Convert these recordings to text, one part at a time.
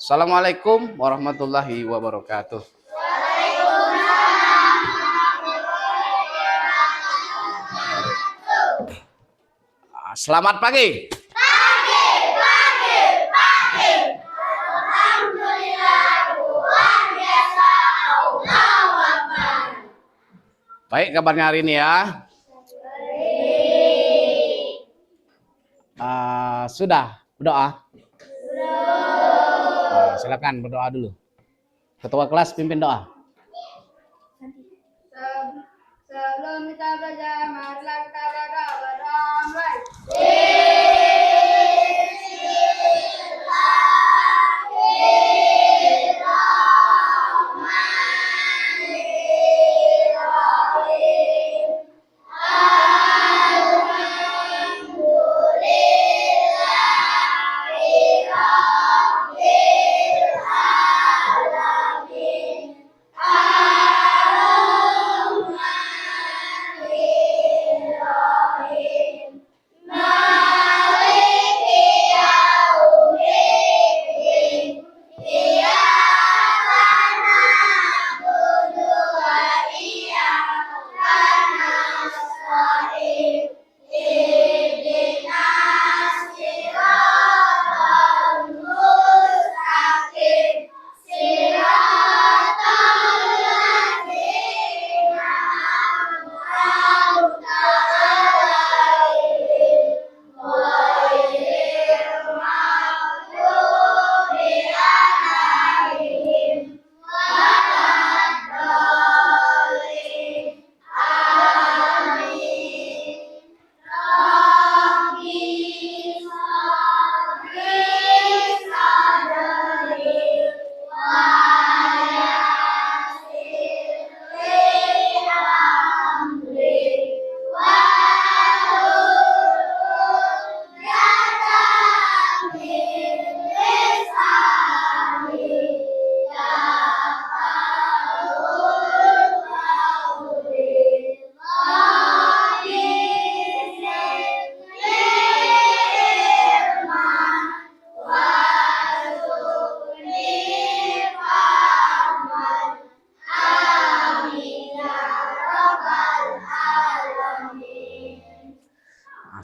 Assalamualaikum warahmatullahi wabarakatuh. Selamat pagi. Baik kabarnya hari ini ya. Sudah berdoa? Silakan berdoa dulu. Ketua kelas pimpin doa. Sebelum kita belajar, marilah kita berdoa.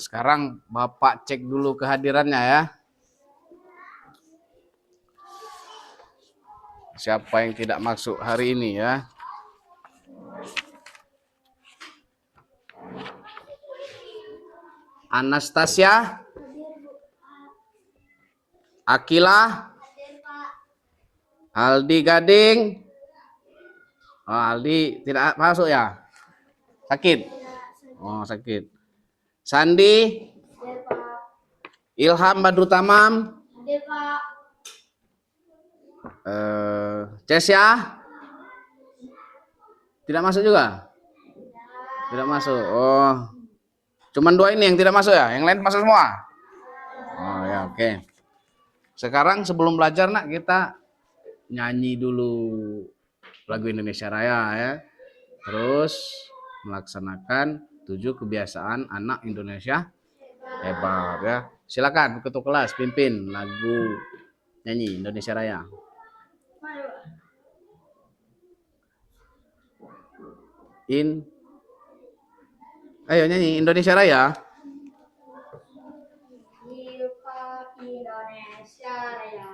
Sekarang Bapak cek dulu kehadirannya ya. Siapa yang tidak masuk hari ini ya? Anastasia, Akila, Aldi Gading. Oh, Aldi tidak masuk ya? Sakit? Oh, sakit. Sandi, Ilham Badru Tamam, Cesia, tidak masuk juga? Tidak masuk. Oh, cuman dua ini yang tidak masuk ya? Yang lain masuk semua? Oh ya, oke. Sekarang sebelum belajar nak, kita nyanyi dulu lagu Indonesia Raya ya. Terus melaksanakan 7 kebiasaan anak Indonesia hebat ya. Silakan ketua kelas pimpin lagu nyanyi Indonesia Raya. Ayo nyanyi Indonesia Raya. Indonesia Raya.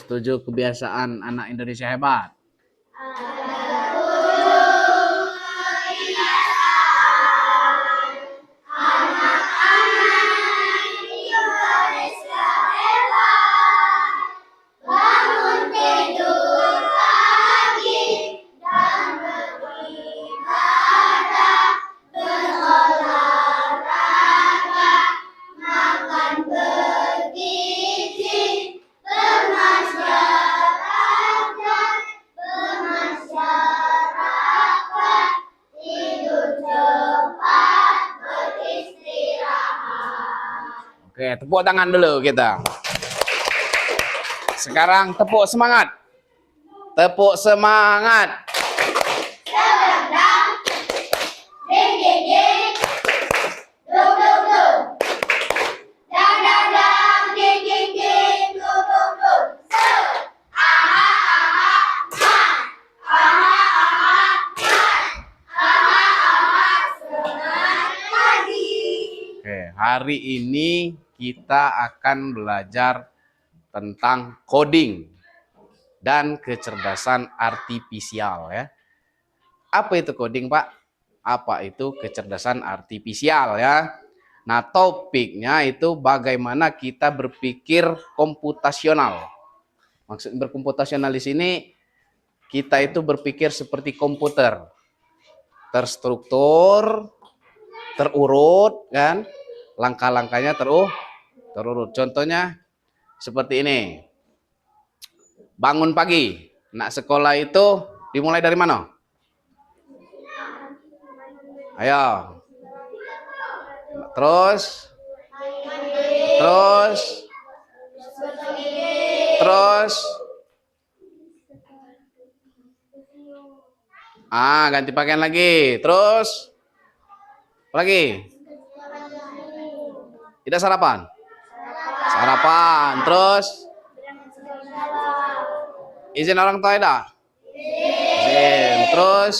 7 kebiasaan anak Indonesia hebat. Oke, tepuk tangan dulu kita. Sekarang tepuk semangat. Tepuk semangat. Oke, hari ini kita akan belajar tentang coding dan kecerdasan artifisial ya. Apa itu coding, Pak? Apa itu kecerdasan artifisial ya? Nah, topiknya itu bagaimana kita berpikir komputasional. Maksud berkomputasional di sini kita itu berpikir seperti komputer. Terstruktur, terurut kan? Langkah-langkahnya terurut. Contohnya seperti ini. Bangun pagi. Nak sekolah itu dimulai dari mana? Ayo. Terus. Ganti pakaian lagi. Terus. Apa lagi? Tidak sarapan? Sarapan. Terus. Izin orang tua tidak? Izin. Terus.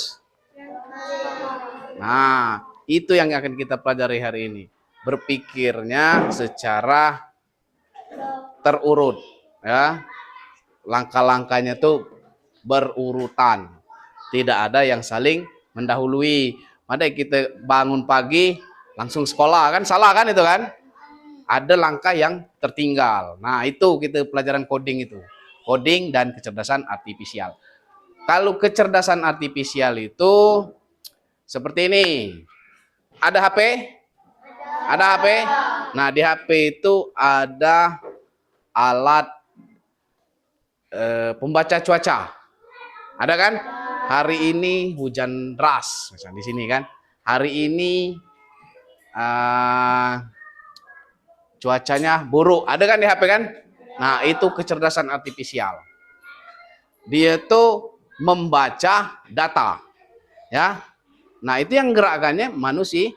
Nah, itu yang akan kita pelajari hari ini. Berpikirnya secara terurut, ya. Langkah-langkahnya tuh berurutan. Tidak ada yang saling mendahului. Mada kita bangun pagi langsung sekolah kan salah kan itu kan? Ada langkah yang tertinggal. Nah, itu kita pelajaran coding itu. Coding dan kecerdasan artifisial. Kalau kecerdasan artifisial itu seperti ini. Ada HP? Ada HP? Nah, di HP itu ada alat pembaca cuaca. Ada kan? Hari ini hujan deras, misalnya di sini kan. Hari ini cuacanya buruk. Ada kan di HP kan? Nah, itu kecerdasan artifisial. Dia tuh membaca data. Ya. Nah, itu yang gerakannya manusia,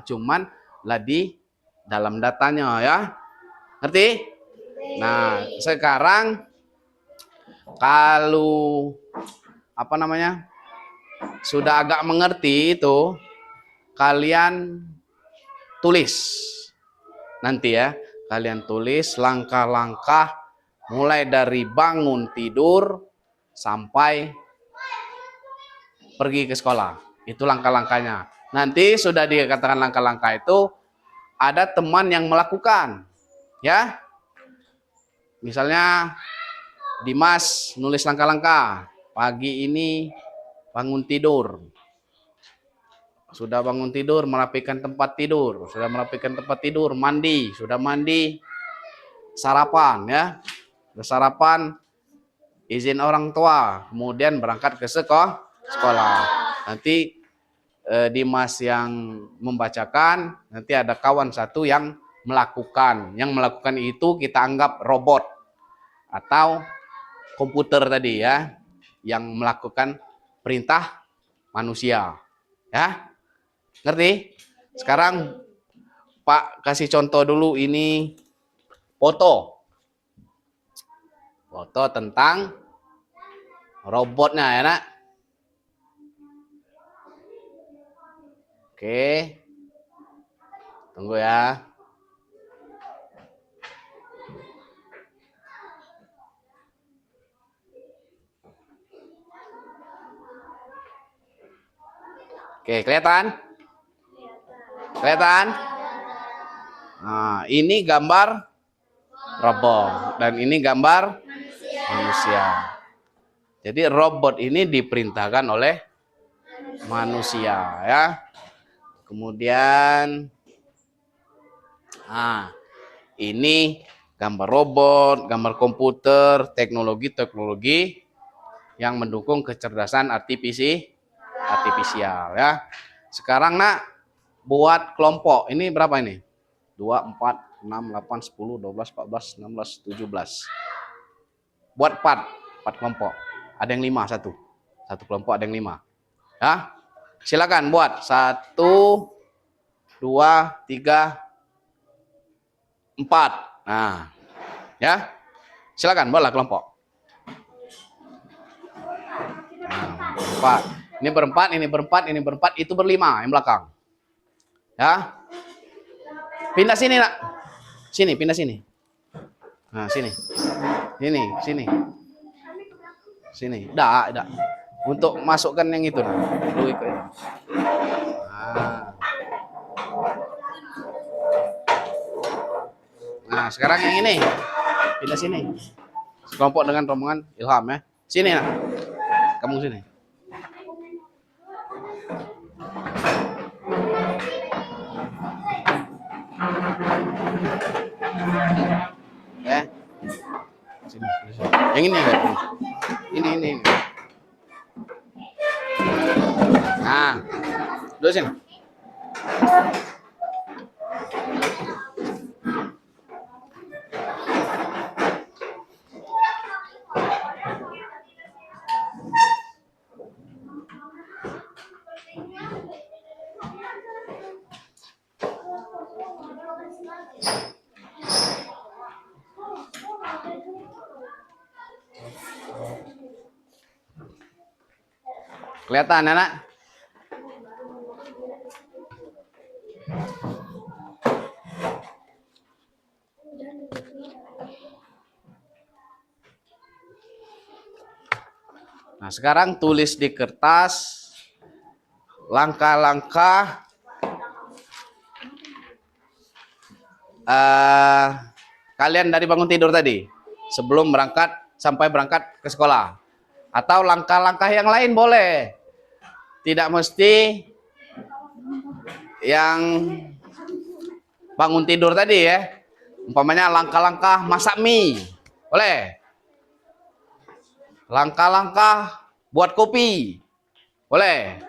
cuman lah di dalam datanya ya. Ngerti? Nah, sekarang kalau sudah agak mengerti itu, kalian tulis nanti ya. Kalian tulis langkah-langkah mulai dari bangun tidur sampai pergi ke sekolah. Itu langkah-langkahnya. Nanti sudah dikatakan langkah-langkah itu ada teman yang melakukan. Ya. Misalnya Dimas nulis langkah-langkah. Pagi ini bangun tidur. Sudah bangun tidur, merapikan tempat tidur. Sudah merapikan tempat tidur, mandi. Sudah mandi, sarapan ya. Sudah sarapan, izin orang tua. Kemudian berangkat ke sekolah. Nanti Dimas yang membacakan, nanti ada kawan satu yang melakukan. Yang melakukan itu kita anggap robot atau komputer tadi ya, yang melakukan perintah manusia. Ya, ngerti? Sekarang Pak kasih contoh dulu ini foto. Foto tentang robotnya ya, Nak. Oke. Tunggu ya. Oke, kelihatan? Kelihatan? Nah, ini gambar robot dan ini gambar manusia. Jadi robot ini diperintahkan oleh manusia ya. Kemudian ini gambar robot, gambar komputer, teknologi-teknologi yang mendukung kecerdasan artifisial ya. Sekarang nak buat kelompok. Ini berapa ini? 2, 4, 6, 8, 10, 12, 14, 16, 17. Buat 4 kelompok. Ada yang 5 satu. Satu kelompok ada yang 5. Ya. Silakan buat 1, 2, 3, 4. Nah, ya. Silakan buatlah kelompok. Nah, 4. Ini berempat, ini berempat, ini berempat, itu berlima yang belakang. Ya. Pindah sini, nak. Sini, pindah sini. Nah, sini. Sini. Sini. Dah. Untuk masukkan yang itu, nah. Lu ikut. Nah, sekarang yang ini. Pindah sini. Kelompok dengan rombongan Ilham ya. Sini, nak. Kamu sini. Sini. Yang ini ya. Ini. Nah, duduk sini. Kelihatan anak? Nah, sekarang tulis di kertas langkah-langkah kalian dari bangun tidur tadi sebelum berangkat sampai berangkat ke sekolah, atau langkah-langkah yang lain boleh, tidak mesti yang bangun tidur tadi ya. Umpamanya langkah-langkah masak mie boleh, langkah-langkah buat kopi boleh,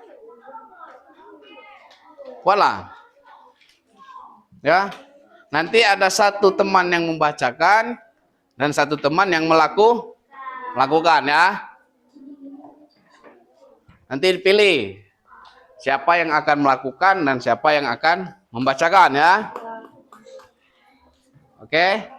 buatlah ya. Nanti ada satu teman yang membacakan dan satu teman yang melakukan ya. Nanti dipilih siapa yang akan melakukan dan siapa yang akan membacakan ya. Oke.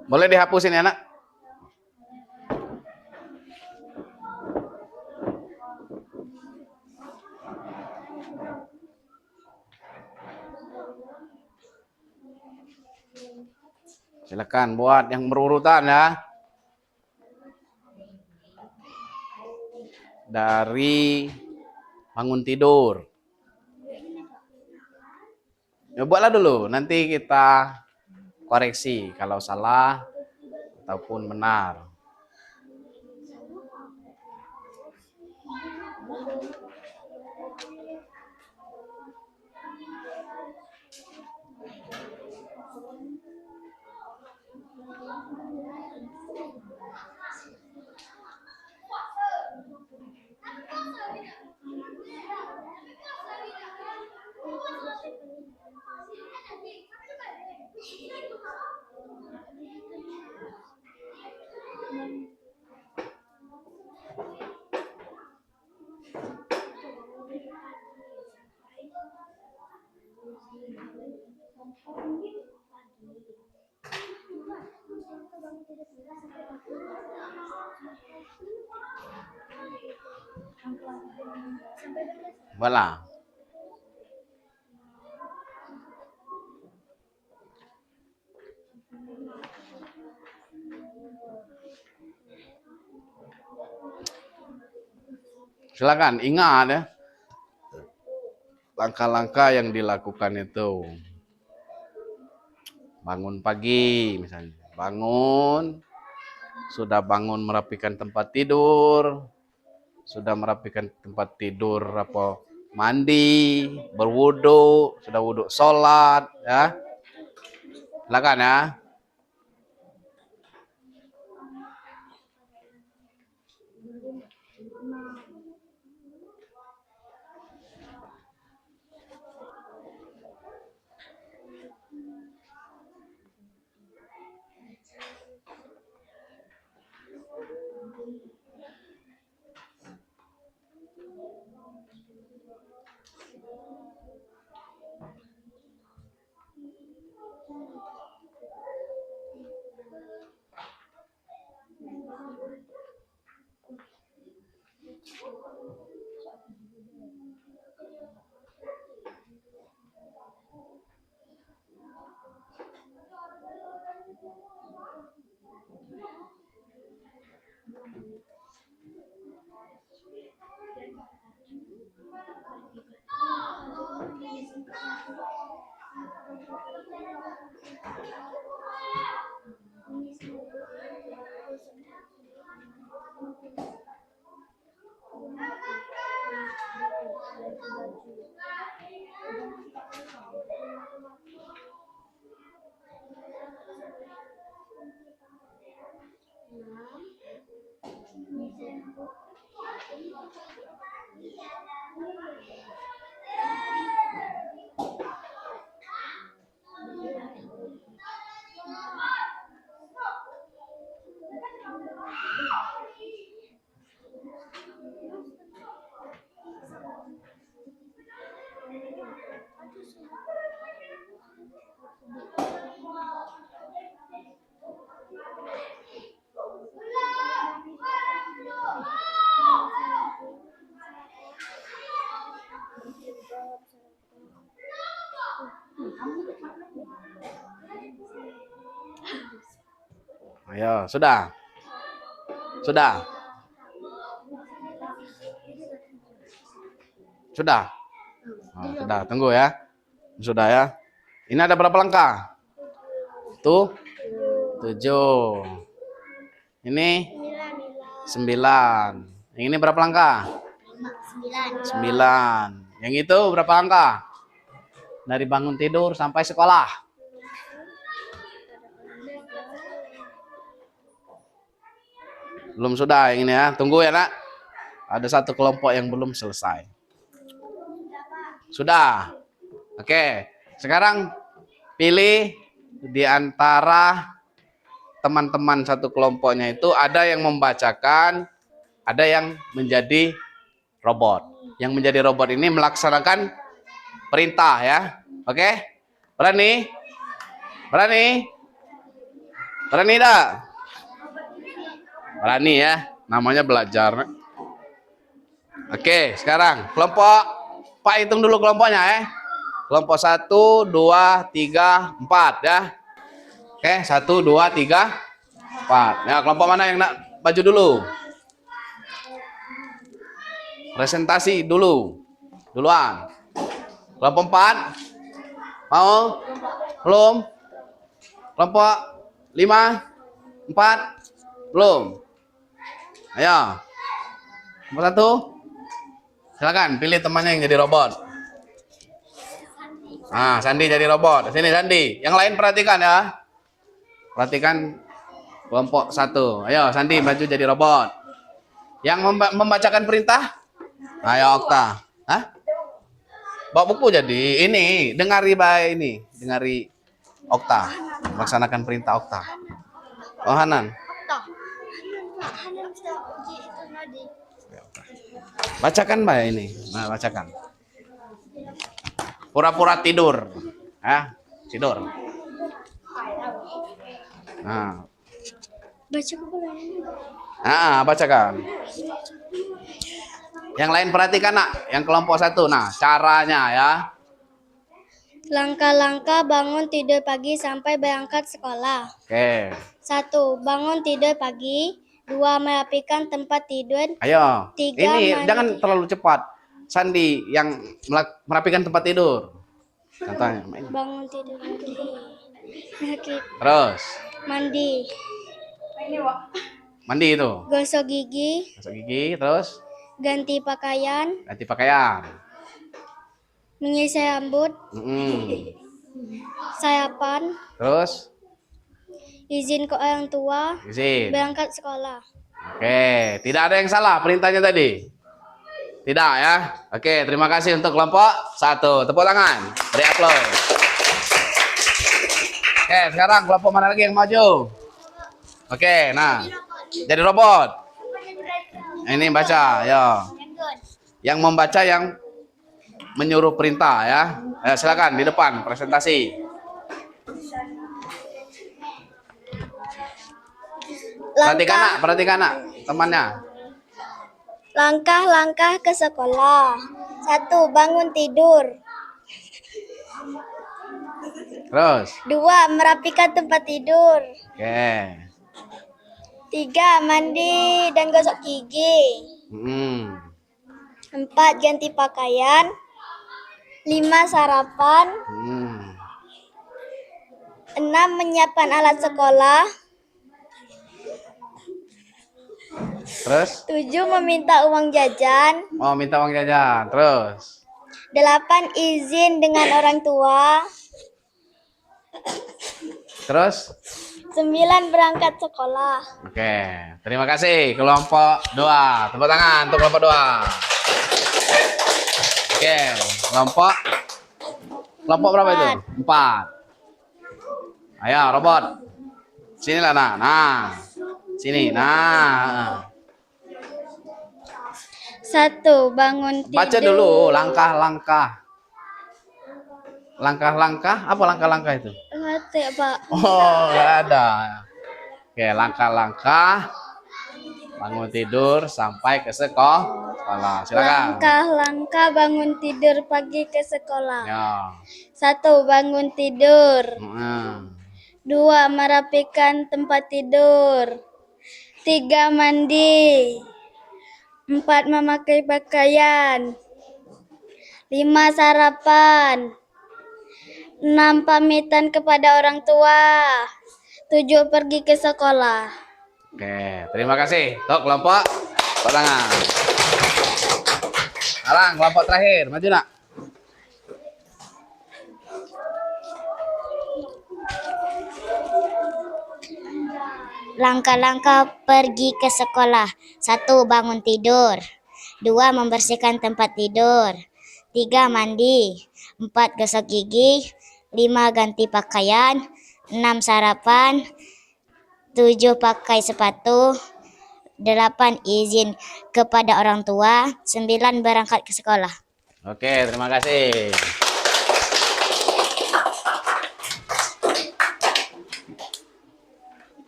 Boleh dihapusin ya, Nak? Silakan buat yang berurutan ya. Dari bangun tidur. Ya buatlah dulu, nanti kita koreksi kalau salah ataupun benar. Voilà. Silakan ingat ya, langkah-langkah yang dilakukan itu. Bangun pagi misalnya, sudah bangun merapikan tempat tidur, sudah merapikan tempat tidur, mandi, berwudu, sudah wudu, sholat, ya. Silakan ya. Ayo, sudah. Sudah. Sudah. Oh, sudah, tunggu ya. Sudah ya. Ini ada berapa langkah? Tuh, 7. Ini 9. Yang ini berapa langkah? 9. Yang itu berapa langkah? Dari bangun tidur sampai sekolah. Belum sudah yang ini ya. Tunggu ya, Nak. Ada satu kelompok yang belum selesai. Sudah. Oke. Sekarang pilih di antara teman-teman satu kelompoknya itu ada yang membacakan, ada yang menjadi robot. Yang menjadi robot ini melaksanakan perintah ya. Oke? Berani? Berani? Berani dah? Berani ya, namanya belajar. Oke, sekarang kelompok, Pak hitung dulu kelompoknya ya. Kelompok 1, 2, 3, 4 ya. Oke, 1, 2, 3, 4. Ya, kelompok mana yang nak baju dulu? Presentasi dulu. Duluan. Kelompok 4. Mau? Belum? Kelompok 5, 4. Belum? Ayo. Kelompok 1. Silakan pilih temannya yang jadi robot. Nah, Sandi jadi robot. Sini Sandi. Yang lain perhatikan ya. Perhatikan kelompok 1. Ayo Sandi maju jadi robot. Yang membacakan perintah? Ayo Okta. Hah? Bawa buku jadi ini, dengari ini, dengari Okta. Melaksanakan perintah Okta. Oh Hanan. Hanan bisa uji itu tadi. Bacakan Mbak ini. Nah, bacakan. Pura-pura tidur. Tidur. Nah. Baca buku lain. Bacakan. Yang lain perhatikan nak, yang kelompok 1. Nah, caranya ya. Langkah-langkah bangun tidur pagi sampai berangkat sekolah. Oke. 1. Bangun tidur pagi. 2. Merapikan tempat tidur. Ayo. 3. Ini mandi. jangan terlalu cepat. Sandi yang merapikan tempat tidur. Contohnya. Bangun tidur pagi. Terus. Mandi. Mandi itu. Gosok gigi. Masuk gigi, terus Ganti pakaian. ganti pakaian. Menyisir rambut. Sarapan. Terus Izin ke orang tua. izin. Berangkat sekolah. Oke, tidak ada yang salah perintahnya tadi. Tidak ya. Oke, terima kasih untuk kelompok 1. Tepuk tangan. Beri aplaus. Oke, sekarang kelompok mana lagi yang maju? Oke, nah. Jadi robot. Ini baca, ya. Yang membaca yang menyuruh perintah ya. Silakan di depan presentasi. Perhatikan nak temannya. Langkah-langkah ke sekolah. 1. Bangun tidur. Terus. 2. Merapikan tempat tidur. Oke. 3. Mandi dan gosok gigi. 4. Ganti pakaian. 5. Sarapan. 6. Menyiapkan alat sekolah. Terus? 7. Meminta uang jajan. Oh, minta uang jajan. Terus? 8. Izin dengan orang tua. Terus? 9. Berangkat sekolah. Oke, terima kasih kelompok 2. Tepuk tangan untuk kelompok 2. Oke, kelompok berapa itu? 4. Ayo, robot. Sinilah nah. Nah. Sini. Nah. 1. Bangun tidur. Baca dulu langkah-langkah. Langkah-langkah, apa langkah-langkah itu? Ngerti, Pak. Oh, nggak ada. Oke, langkah-langkah bangun tidur sampai ke sekolah. Silakan. Langkah-langkah bangun tidur pagi ke sekolah. Ya. 1. Bangun tidur. 2. Merapikan tempat tidur. 3. Mandi. 4. Memakai pakaian. 5. Sarapan. 6. Pamitan kepada orang tua. 7. Pergi ke sekolah. Oke, terima kasih. Tok kelompok tangan. Sekarang kelompok terakhir, maju nak. Langkah-langkah pergi ke sekolah. 1. Bangun tidur. 2. Membersihkan tempat tidur. 3. Mandi. 4. Gosok gigi. 5. Ganti pakaian. 6. Sarapan. 7. Pakai sepatu. 8. Izin kepada orang tua. 9. Berangkat ke sekolah. Oke, terima kasih.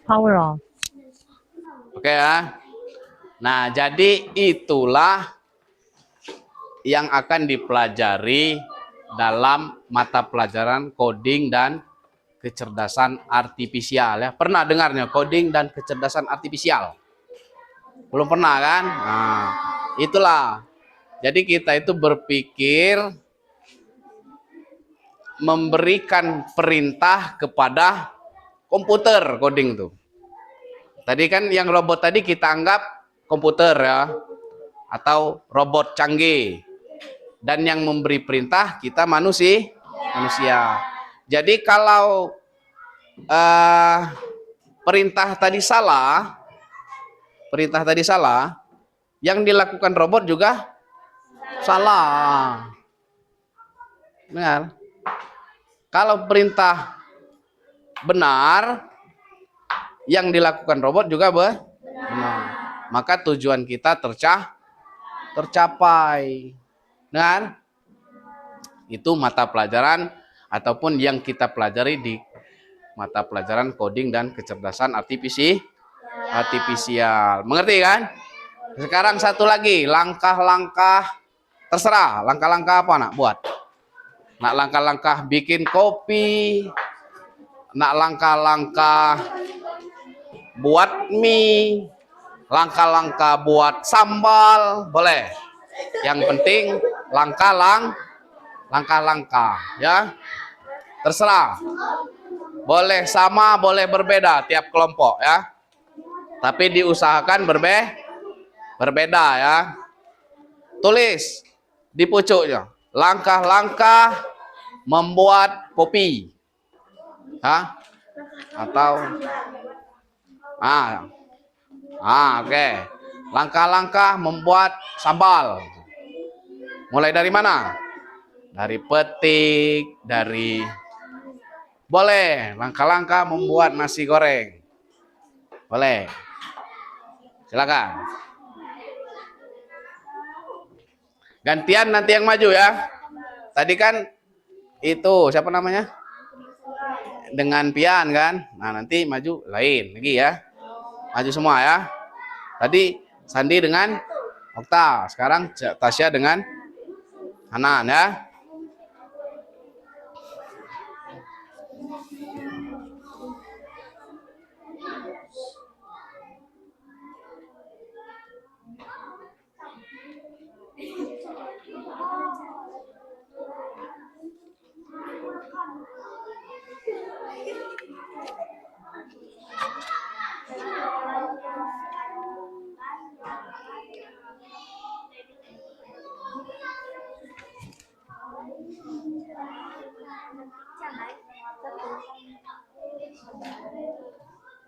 Power off. Oke ya. Nah, jadi itulah yang akan dipelajari dalam mata pelajaran coding dan kecerdasan artifisial ya. Pernah dengarnya coding dan kecerdasan artifisial? Belum pernah kan? Nah, itulah. Jadi kita itu berpikir memberikan perintah kepada komputer coding tuh. Tadi kan yang robot tadi kita anggap komputer ya, atau robot canggih. Dan yang memberi perintah kita manusia. Jadi kalau perintah tadi salah, yang dilakukan robot juga salah. Benar. Kalau perintah benar, yang dilakukan robot juga benar. Maka tujuan kita tercapai. Dengan itu mata pelajaran ataupun yang kita pelajari di mata pelajaran coding dan kecerdasan artifisial. Mengerti kan? Sekarang satu lagi, langkah-langkah terserah, langkah-langkah apa nak buat? Nak langkah-langkah bikin kopi, nak langkah-langkah buat mie, langkah-langkah buat sambal, boleh. Yang penting langkah-langkah ya. Terserah. Boleh sama, boleh berbeda tiap kelompok ya. Tapi diusahakan berbeda ya. Tulis di pucuknya. Langkah-langkah membuat kopi. Hah? Atau oke. Langkah-langkah membuat sambal. Mulai dari mana? Dari petik, dari boleh. Langkah-langkah membuat nasi goreng. Boleh. Silakan. Gantian nanti yang maju ya. Tadi kan itu siapa namanya? Dengan Pian kan. Nah, nanti maju lain lagi ya. Maju semua ya. Tadi Sandi dengan Okta. Sekarang Tasya dengan Hanan ya.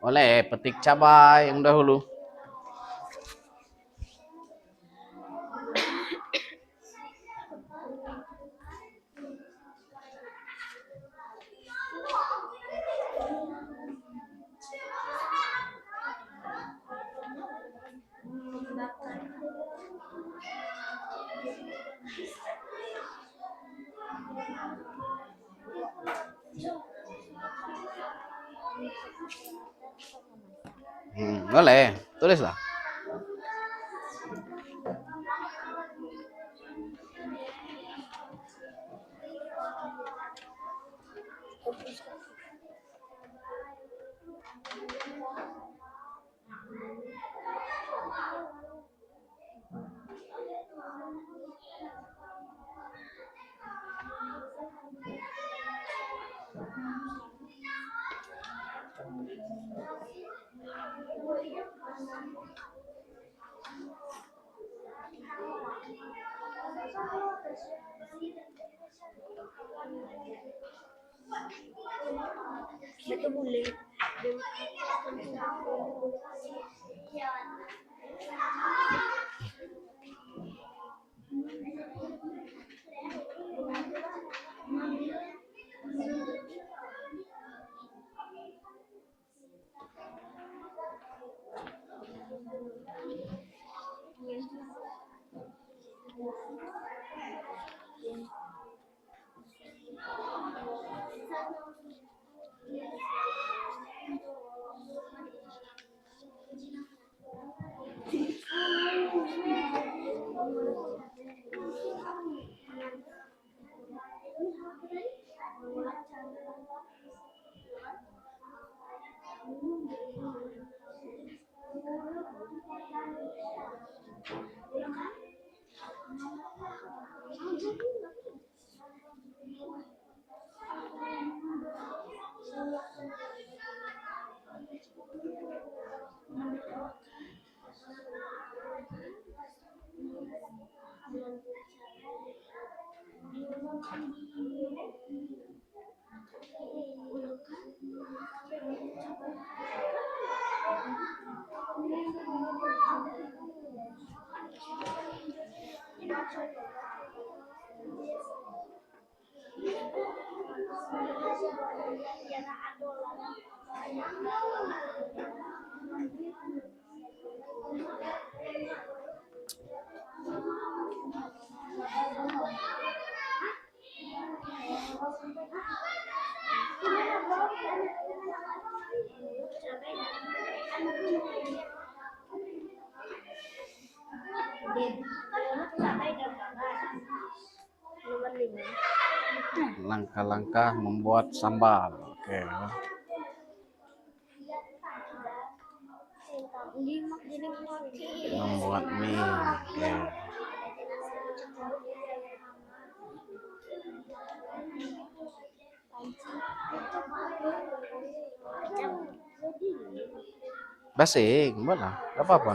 Boleh petik cabai yang dahulu. Boleh, tulislah. Langkah-langkah membuat sambal. Oke. Membuat mie. Oke. Basing, boleh. Gak apa-apa.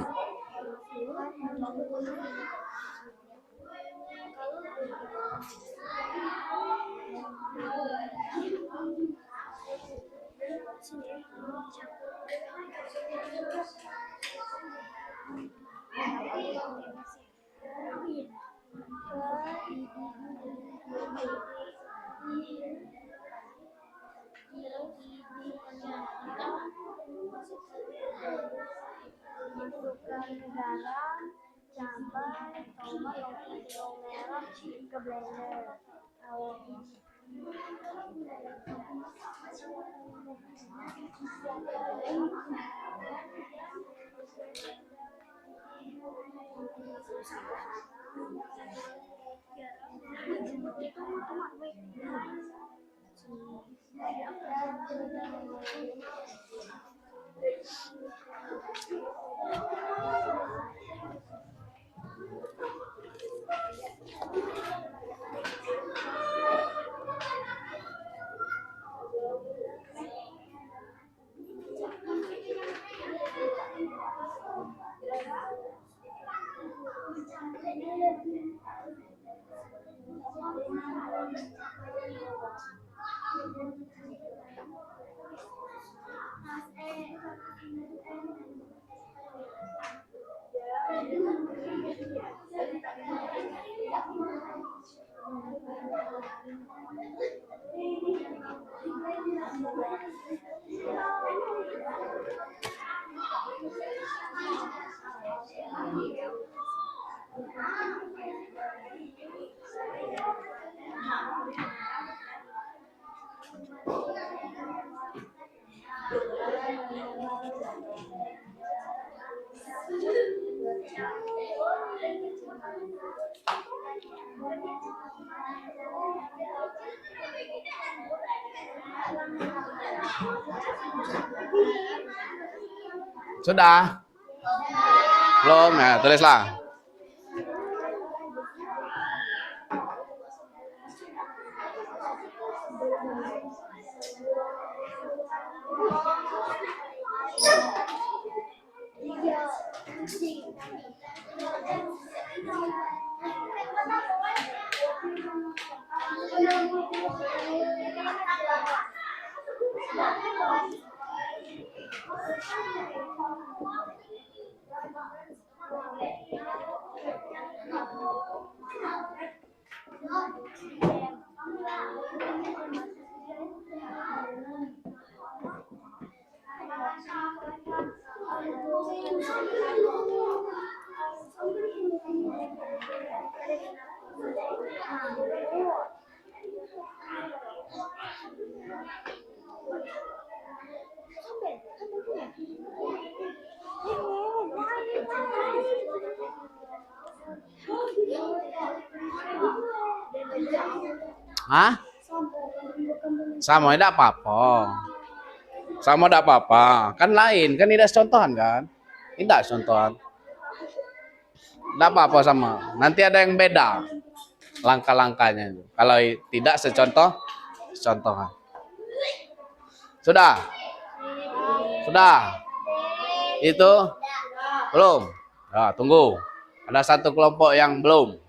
Sudah? Belum ya, tulislah. Hah? Sama tidak apa-apa. Sama tidak apa-apa. Kan lain, kan tidak contohan kan? Tidak contohan. Tidak apa-apa sama. Nanti ada yang beda langkah-langkahnya. Kalau tidak secontoh, contohan. Sudah? Sudah? Itu? Belum? Nah, tunggu. Ada satu kelompok yang belum.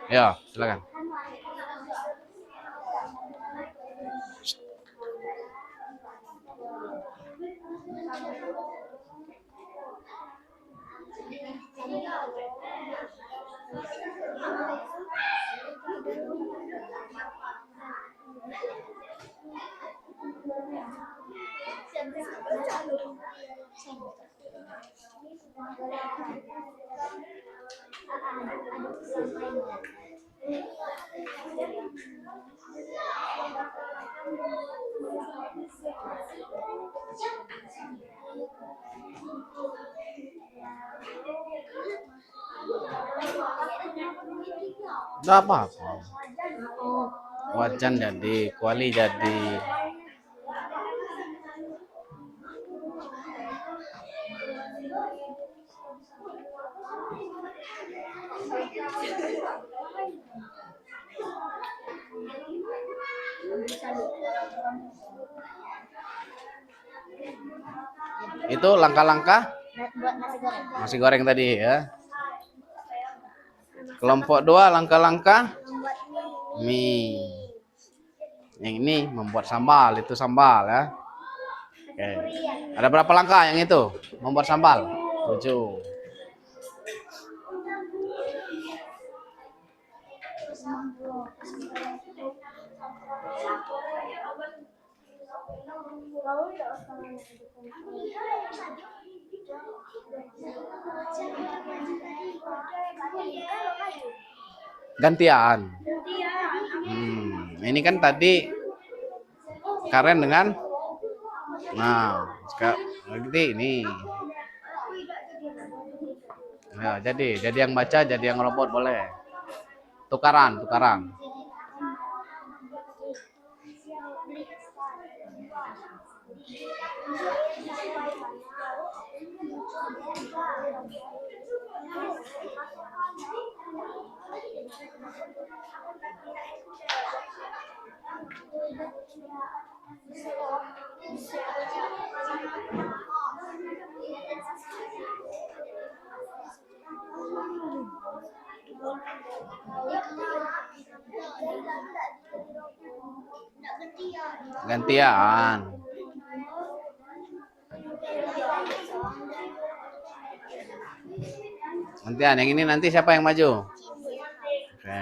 Ya, silakan. Nggak apa-apa. Wajan jadi, kuali jadi. Itu langkah-langkah Buat nasi goreng. nasi goreng tadi ya. Kelompok 2 langkah-langkah mie. Yang ini membuat sambal, itu sambal ya. Oke. Ada berapa langkah yang itu? Membuat sambal? 7. Gantian. Ini kan tadi Karen dengan sekarang ini. Ya, jadi yang baca, jadi yang robot boleh. Tukaran. Gantian. Gantian. Yang ini nanti siapa yang maju? Oke.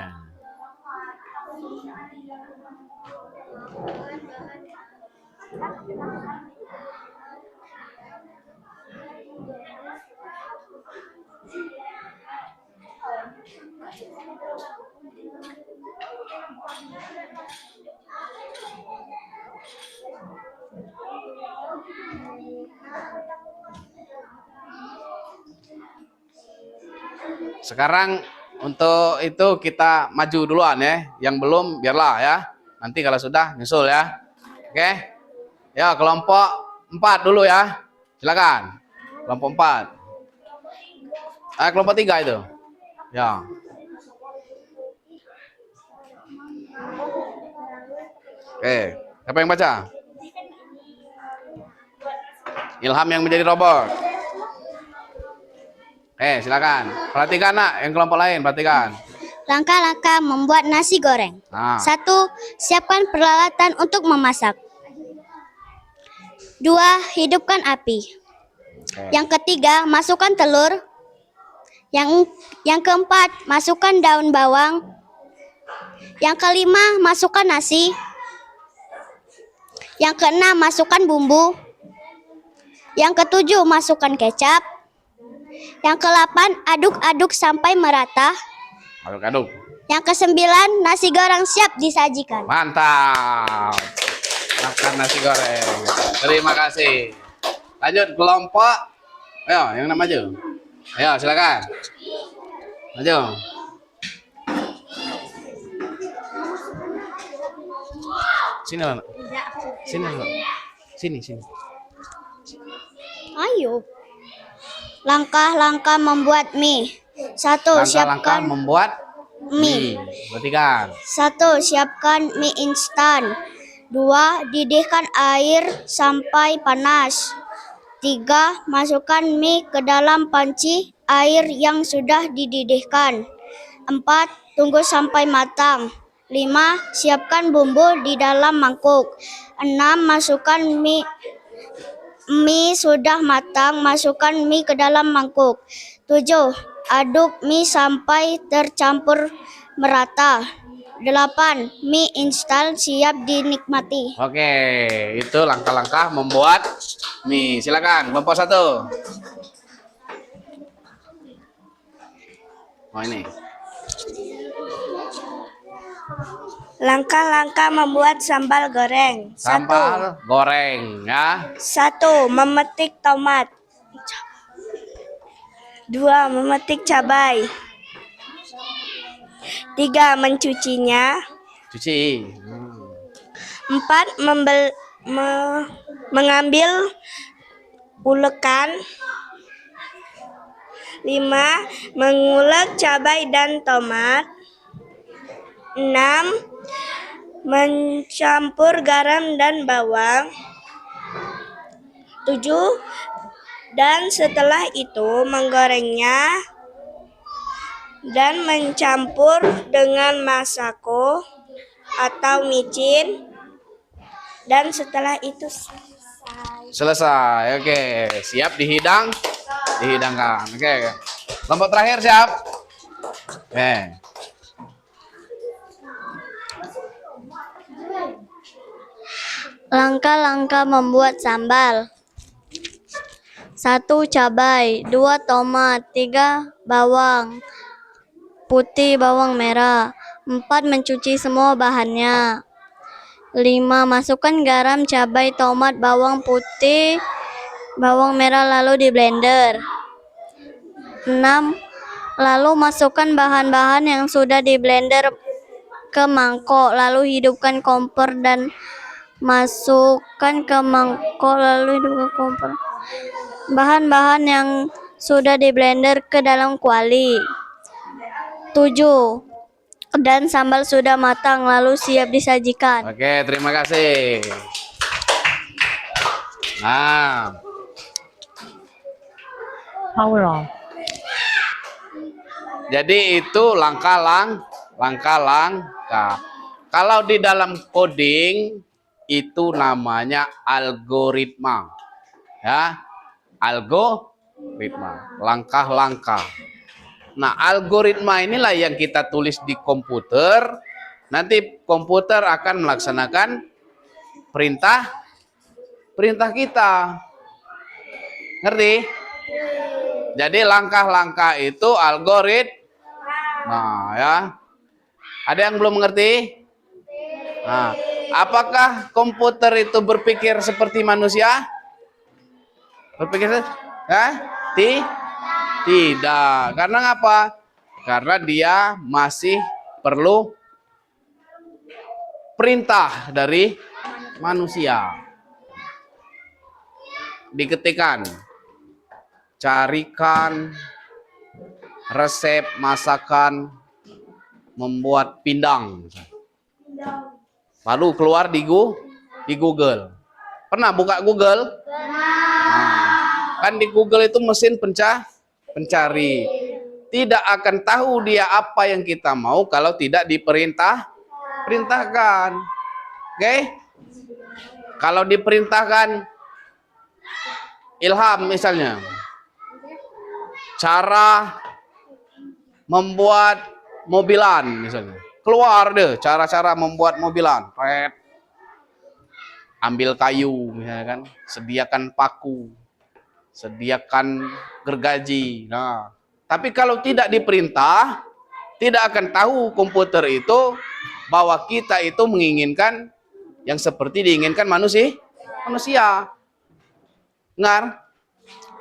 Sekarang untuk itu kita maju duluan ya. Yang belum biarlah ya. Nanti kalau sudah nyusul ya. Oke. Ya, kelompok 4 dulu ya. Silakan. Kelompok 4. Kelompok 3 itu. Ya. Oke, siapa yang baca? Ilham yang menjadi robot. Silakan. Perhatikan nak, yang kelompok lain perhatikan. Langkah-langkah membuat nasi goreng. 1. Siapkan peralatan untuk memasak. 2. Hidupkan api. Yang ketiga, masukkan telur. Yang keempat, masukkan daun bawang. Yang kelima, masukkan nasi. Yang keenam, masukkan bumbu. Yang ketujuh, masukkan kecap. Yang ke-8, aduk-aduk sampai merata. Aduk-aduk. Yang ke-9, nasi goreng siap disajikan. Mantap. Makan nasi goreng. Terima kasih. Lanjut kelompok. Ayo, yang nama maju. Ayo, silakan. Maju. Sini lah. Sini lah. Sini. Ayo. Langkah-langkah membuat mie. 1. Langkah-langkah Siapkan membuat mie. Berarti kan. 1. Siapkan mie instan. 2. Didihkan air sampai panas. 3. Masukkan mie ke dalam panci air yang sudah dididihkan. 4. Tunggu sampai matang. 5. Siapkan bumbu di dalam mangkuk. 6. Masukkan mie sudah matang, masukkan mie ke dalam mangkuk. 7. Aduk mie sampai tercampur merata. 8. Mie instan siap dinikmati. Oke, itu langkah-langkah membuat mie. Silakan, kelompok 1. Oh ini. Langkah-langkah membuat sambal goreng. Sambal goreng ya. 1. Memetik tomat. 2. Memetik cabai. 3. Mencucinya. Cuci. 4. Mengambil ulekan. 5. Mengulek cabai dan tomat. 6. Mencampur garam dan bawang. 7. Dan setelah itu menggorengnya dan mencampur dengan masako atau micin. Dan setelah itu Selesai. Oke, siap dihidangkan. Oke. Kelompok terakhir siap? Oke. Langkah-langkah membuat sambal. 1. Cabai. 2. Tomat. 3. Bawang putih, bawang merah. 4. Mencuci semua bahannya. 5. Masukkan garam, cabai, tomat, bawang putih, bawang merah lalu di blender. 6. Lalu masukkan bahan-bahan yang sudah di blender ke mangkok, lalu hidupkan kompor dan masukkan ke mangkok lalu hidupkan kompor. Bahan-bahan yang sudah di blender ke dalam kuali. 7. Dan sambal sudah matang lalu siap disajikan. Oke, terima kasih. Nah, jadi itu langkah-langkah. Kalau di dalam coding itu namanya algoritma. Ya, algoritma, langkah-langkah. Nah, algoritma inilah yang kita tulis di komputer. Nanti komputer akan melaksanakan perintah kita. Ngerti? Jadi langkah-langkah itu algoritma ya. Ada yang belum mengerti? Nah, apakah komputer itu berpikir seperti manusia? Berpikir ya? Tidak. Karena apa? Karena dia masih perlu perintah dari manusia. Diketikkan, carikan resep masakan membuat pindang. Lalu keluar di Google. Pernah buka Google? Nah, kan di Google itu mesin pencari. Tidak akan tahu dia apa yang kita mau kalau tidak diperintahkan. Oke? Kalau diperintahkan Ilham misalnya, cara membuat mobilan misalnya, keluar deh cara-cara membuat mobilan. Ambil kayu misalnya kan, sediakan paku, sediakan gergaji. Nah, tapi kalau tidak diperintah, tidak akan tahu komputer itu bahwa kita itu menginginkan yang seperti diinginkan manusia.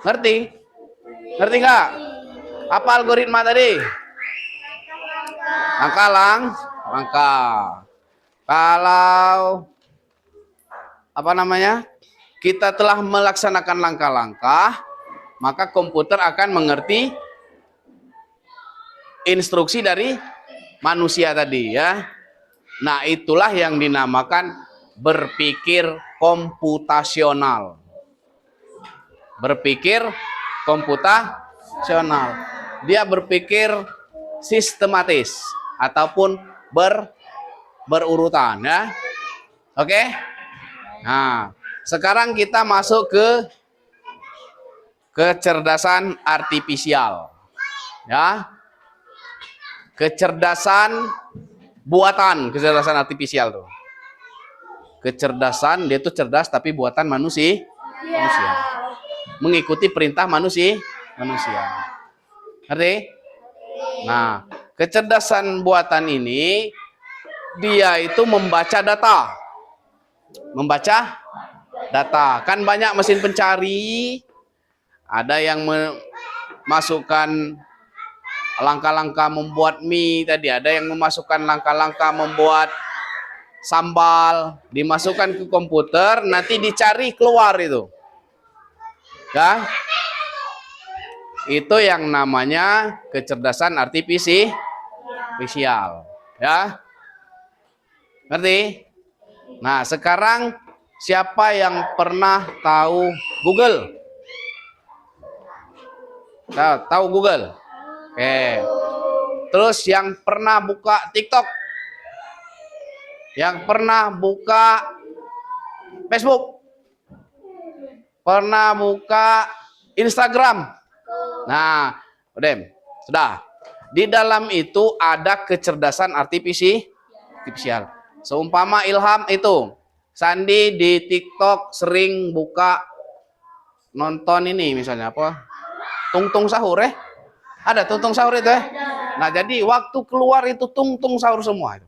Ngerti? Ngerti nggak? Apa algoritma tadi? Langkah. Kalau kita telah melaksanakan langkah-langkah, maka komputer akan mengerti instruksi dari manusia tadi ya. Nah, itulah yang dinamakan berpikir komputasional. Berpikir komputasional. Dia berpikir sistematis ataupun berurutan ya. Oke? Nah, sekarang kita masuk ke kecerdasan artifisial. Ya. Kecerdasan buatan, kecerdasan artifisial tuh. Kecerdasan, dia tuh cerdas tapi buatan manusia. Mengikuti perintah manusia. Ngerti? Nah, kecerdasan buatan ini dia itu membaca data. Kan banyak mesin pencari, ada yang memasukkan langkah-langkah membuat mie tadi, ada yang memasukkan langkah-langkah membuat sambal, dimasukkan ke komputer, nanti dicari keluar itu. Ya. Itu yang namanya kecerdasan artifisial. Ya. Ngerti? Nah, sekarang siapa yang pernah tahu Google? Tahu Google? Oke. Terus yang pernah buka TikTok? Yang pernah buka Facebook? Pernah buka Instagram? Nah, udah, sudah. Di dalam itu ada kecerdasan artifisial. Seumpama Ilham itu, Sandi di TikTok sering buka nonton ini misalnya apa? Tungtung sahur ya? Ada tungtung sahur itu ya? Nah, jadi waktu keluar itu tungtung sahur semua itu.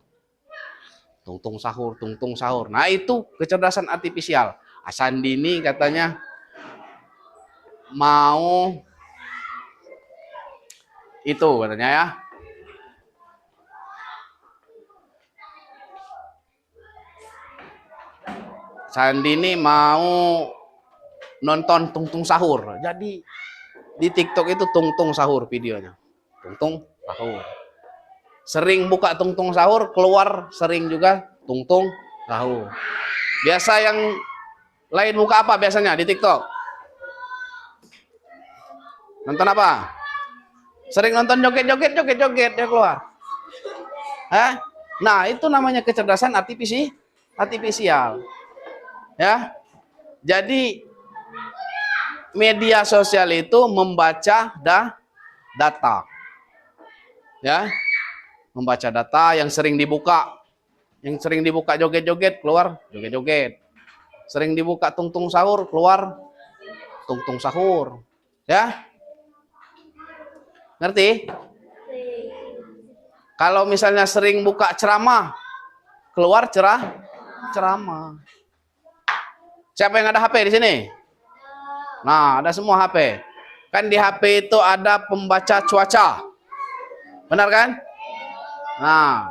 Tungtung sahur. Nah, itu kecerdasan artifisial. Sandi ini katanya mau itu katanya ya. Sandi ini mau nonton tungtung sahur. Jadi di TikTok itu tungtung sahur videonya. Tungtung sahur. Sering buka tungtung sahur, keluar sering juga tungtung sahur. Biasa yang lain buka apa biasanya di TikTok? Nonton apa? Sering nonton joget-joget dia keluar. Hah? Nah, itu namanya kecerdasan artifisial. Ya. Jadi media sosial itu membaca data. Ya. Membaca data yang sering dibuka. Yang sering dibuka joget-joget keluar joget-joget. Sering dibuka tungtung sahur keluar tungtung sahur. Ya. Ngerti? Kalau misalnya sering buka ceramah keluar ceramah. Siapa yang ada HP di sini? Nah, ada semua HP. Kan di HP itu ada pembaca cuaca. Benar kan? Nah,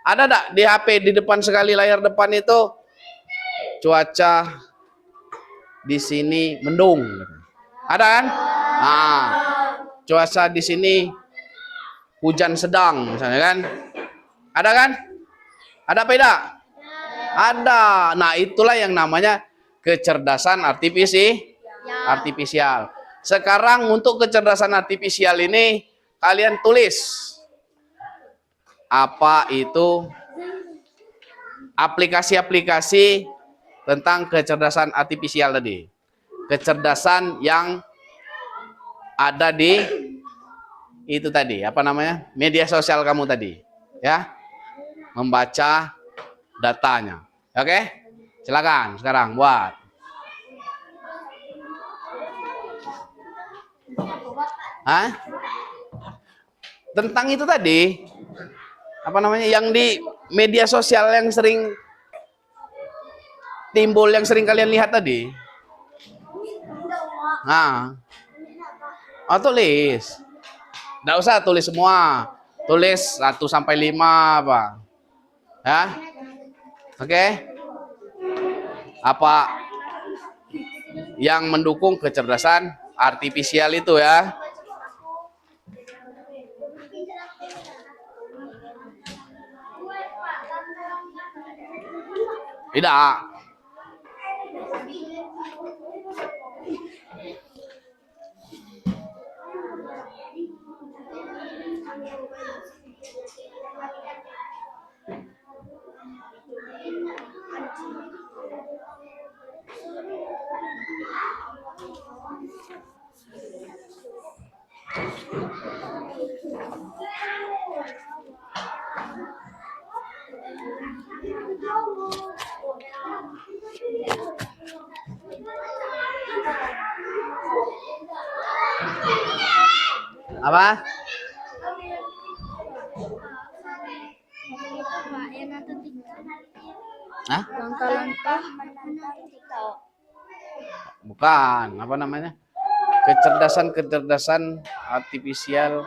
ada enggak di HP di depan sekali layar depan itu cuaca di sini mendung. Ada kan? Nah, cuaca di sini hujan sedang misalnya kan? Ada kan? Ada apa tidak? Ada. Nah, itulah yang namanya kecerdasan artifisial. Sekarang untuk kecerdasan artifisial ini kalian tulis apa itu aplikasi-aplikasi tentang kecerdasan artifisial tadi. Kecerdasan yang ada di itu tadi, apa namanya? Media sosial kamu tadi, ya. Membaca datanya. Oke? Silakan sekarang buat. Hah? Tentang itu tadi, apa namanya, yang di media sosial yang sering timbul, yang sering kalian lihat tadi. Nah, oh tulis. Nggak usah tulis semua. Tulis 1 sampai 5 apa. Ya. Oke. Apa yang mendukung kecerdasan artifisial itu ya? Tidak. Apa? Hah? Langkah-langkah Bukan, apa namanya? Kecerdasan artifisial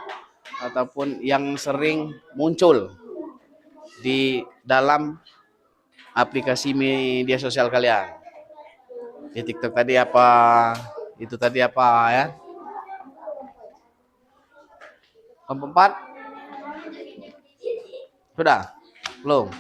ataupun yang sering muncul di dalam aplikasi media sosial kalian. Di TikTok tadi apa? Itu tadi apa ya? Keempat? Sudah? Belum?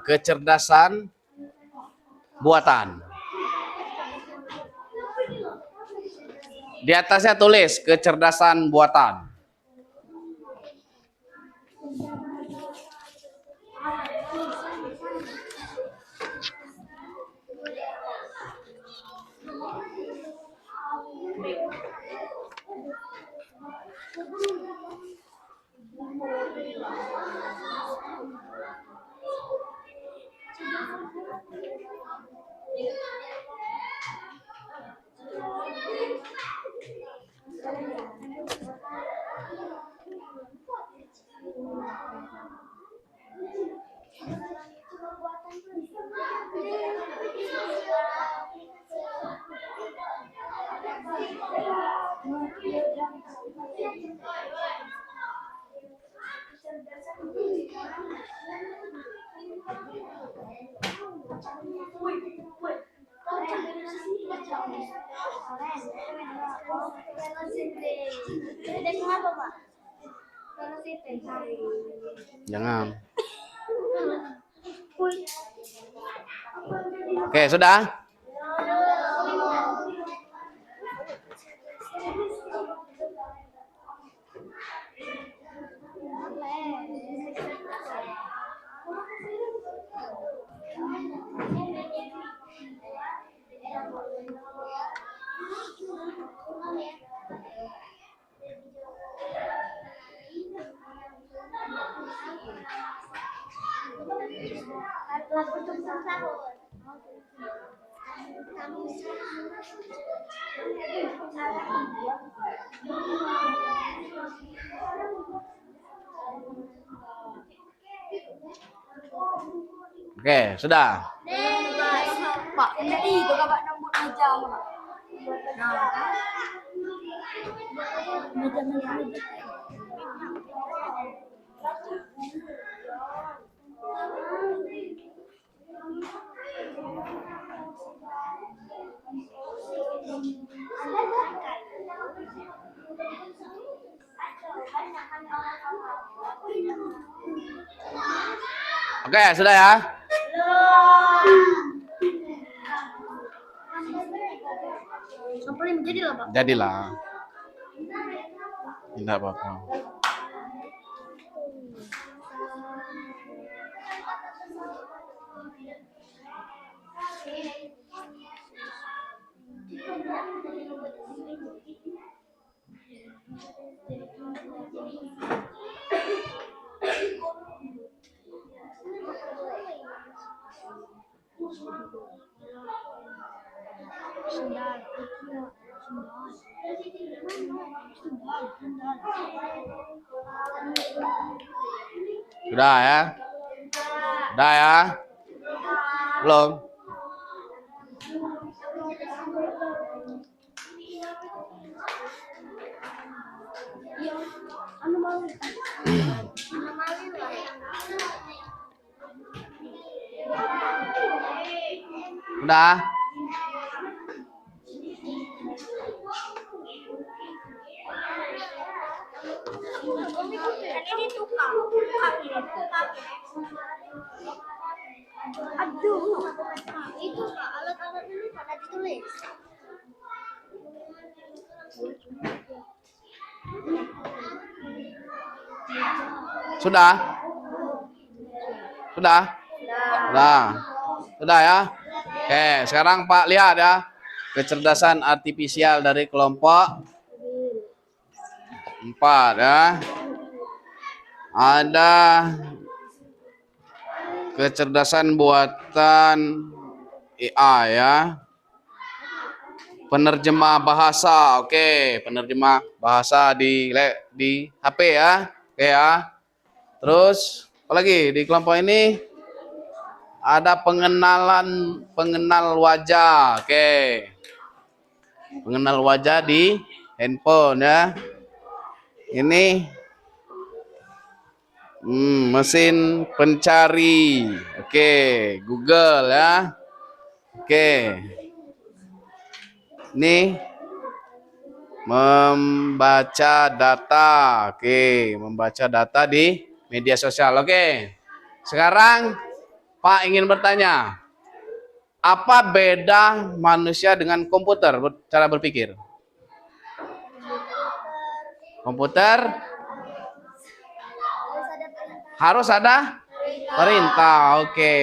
Kecerdasan buatan. Di atasnya tulis kecerdasan buatan. Jangan. Oke, sudah? Oke, sudah. Pak, ini itu kabar nambut meja, Pak. Oke, sudah ya? Jadilah. Tidak apa-apa. Sudah ya? Sudah ya? Belum? Udah? Itu alat-alat ini pada ditulis. Sudah? Sudah? Sudah. Sudah ya? Oke, sekarang Pak lihat ya. Kecerdasan artifisial dari kelompok 4 ya. Ada kecerdasan buatan AI ya. Penerjemah bahasa. Oke, penerjemah bahasa di HP ya. Oke ya. Terus apa lagi di kelompok ini? Ada pengenal wajah. Oke. Pengenal wajah di handphone ya. Ini mesin pencari. Oke, Google ya. Oke. Ini membaca data. Oke, membaca data di media sosial. Oke. Sekarang Pak ingin bertanya, apa beda manusia dengan komputer cara berpikir? Komputer harus ada perintah. Oke.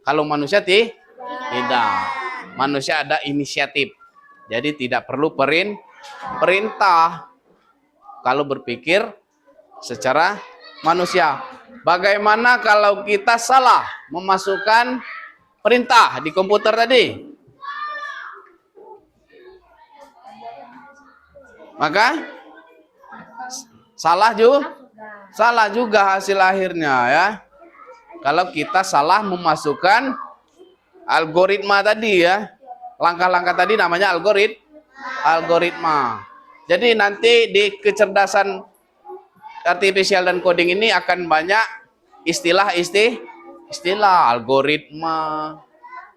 Kalau manusia tidak. Manusia ada inisiatif. Jadi tidak perlu perintah kalau berpikir secara manusia. Bagaimana kalau kita salah memasukkan perintah di komputer tadi? Maka salah juga hasil akhirnya ya. Kalau kita salah memasukkan algoritma tadi ya. Langkah-langkah tadi namanya algoritma. Jadi nanti di kecerdasan artifisial dan coding ini akan banyak istilah algoritma,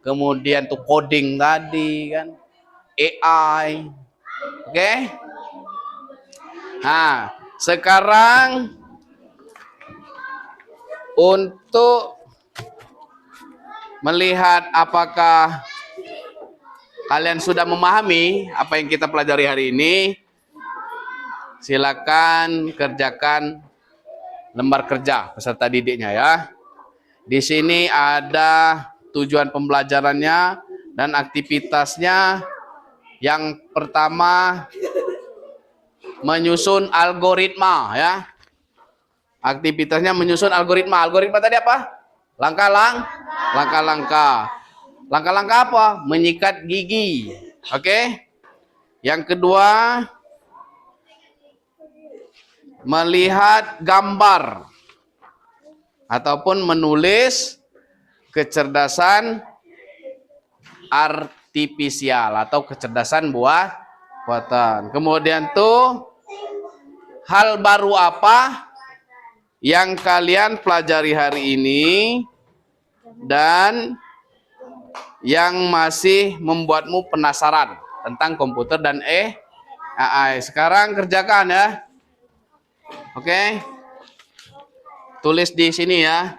kemudian tuh coding tadi kan, AI. Oke? Nah, sekarang untuk melihat apakah kalian sudah memahami apa yang kita pelajari hari ini, silakan kerjakan lembar kerja peserta didiknya ya. Di sini ada tujuan pembelajarannya dan aktivitasnya. Yang pertama, menyusun algoritma ya. Aktivitasnya menyusun algoritma. Algoritma tadi apa? Langkah-langkah. Langkah-langkah apa? Menyikat gigi. Oke? Yang kedua, melihat gambar ataupun menulis kecerdasan artifisial atau kecerdasan buatan. Kemudian tuh hal baru apa yang kalian pelajari hari ini dan yang masih membuatmu penasaran tentang komputer dan AI. Sekarang kerjakan ya. Oke. Tulis di sini ya.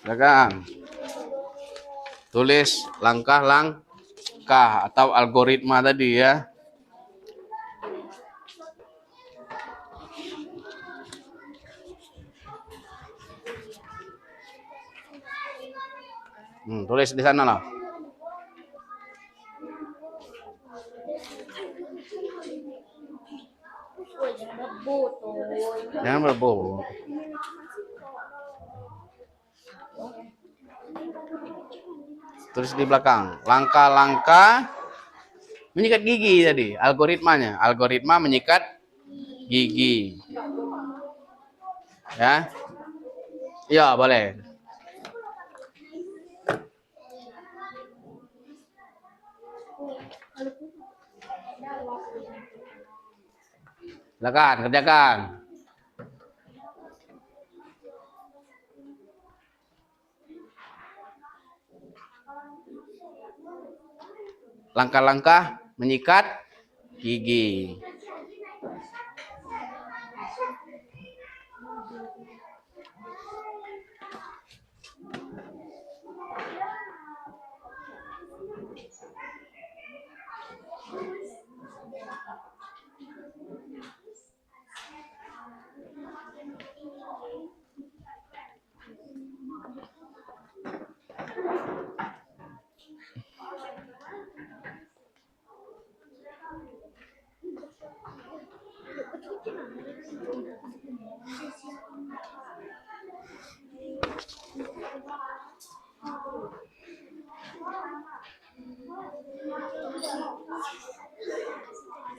Kerjakan. Tulis langkah-langkah atau algoritma tadi ya. Tulis di sana lah. Jangan berbohong. Tulis di belakang. Langkah-langkah menyikat gigi tadi. Algoritmanya. Algoritma menyikat gigi. Ya. Ya, boleh. Silakan, kerjakan. Langkah-langkah menyikat gigi.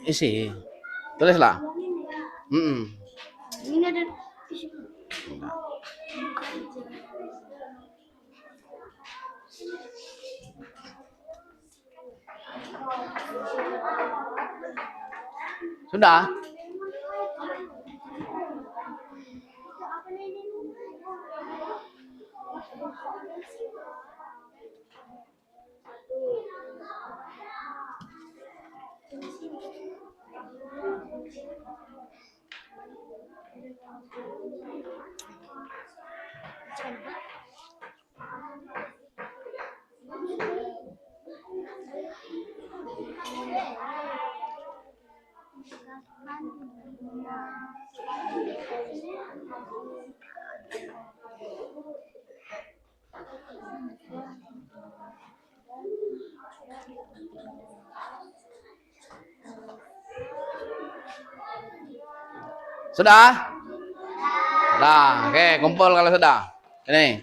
Isi. Tulislah. Ini ada Sudah? Sudah? Nah, oke, kumpul kalau sudah. Ini.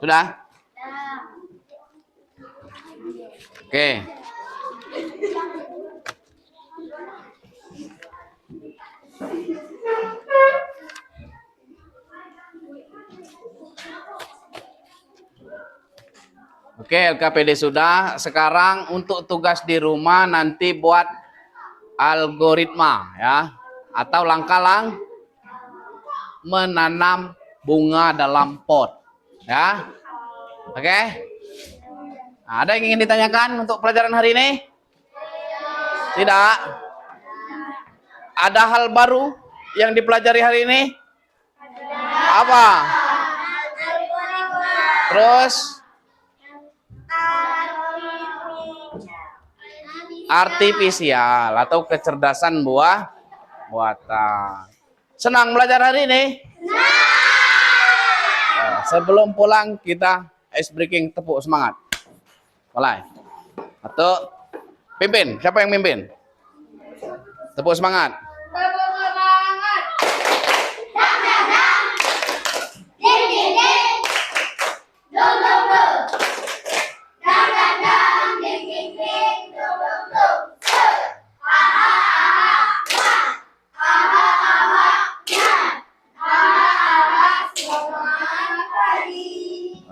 Sudah? Oke. Oke, LKPD sudah. Sekarang untuk tugas di rumah nanti buat algoritma ya, atau langkah-langkah menanam bunga dalam pot ya. Oke. Nah, ada yang ingin ditanyakan untuk pelajaran hari ini? Tidak. Ada hal baru yang dipelajari hari ini? Apa? Terus artifisial atau kecerdasan buatan. Senang belajar hari ini? Nah, sebelum pulang kita ice breaking, tepuk semangat. Mulai. Atau pimpin. Siapa yang mimpin? Tepuk semangat.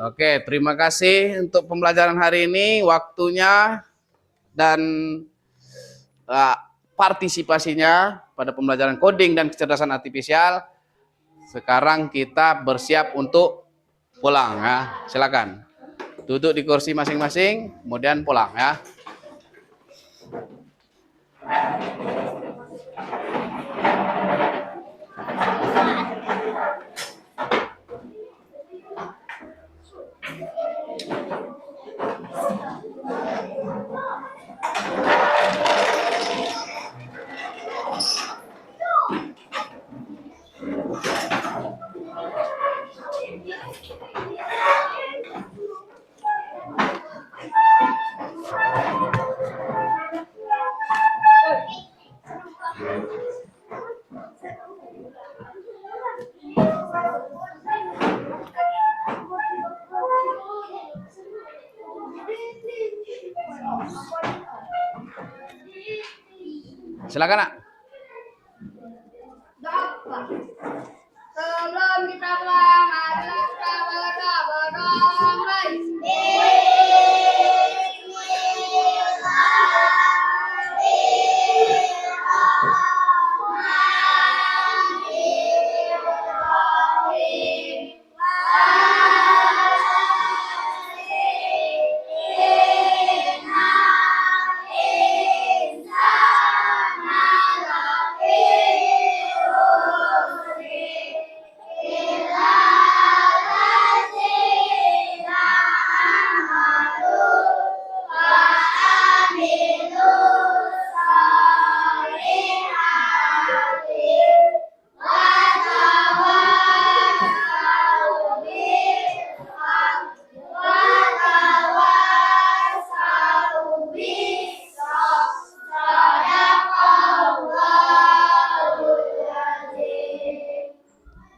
Oke, terima kasih untuk pembelajaran hari ini, waktunya dan partisipasinya pada pembelajaran coding dan kecerdasan artifisial. Sekarang kita bersiap untuk pulang ya. Silakan. Duduk di kursi masing-masing, kemudian pulang ya. Silakan, Nak. Sebelum kita pulang, marilah kita berdoa.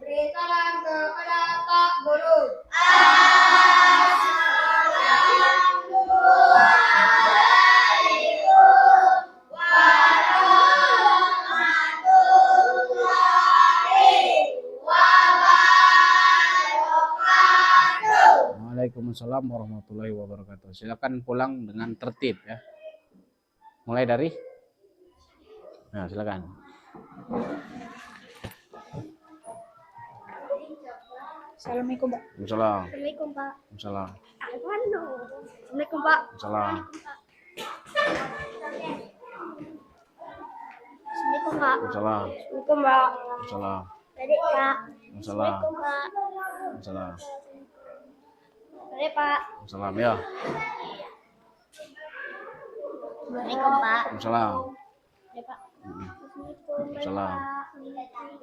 Beri salam kepada Pak Guru. Waalaikumsalam warahmatullahi wabarakatuh. Silakan pulang dengan tertib ya. Mulai dari, nah silakan. Assalamualaikum, Pak. Waalaikumsalam. Assalamualaikum, Pak. Waalaikumsalam. Assalamualaikum, Pak. Waalaikumsalam. Assalamualaikum, Pak. Waalaikumsalam. Assalamualaikum, Pak. Waalaikumsalam. Adik, Pak. Waalaikumsalam. Assalamualaikum, Pak. Waalaikumsalam. Adik, Pak. Waalaikumsalam ya. Assalamualaikum, Pak. Waalaikumsalam. Adik, Pak. Waalaikumsalam. Assalamualaikum,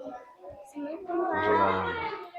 Pak. Waalaikumsalam.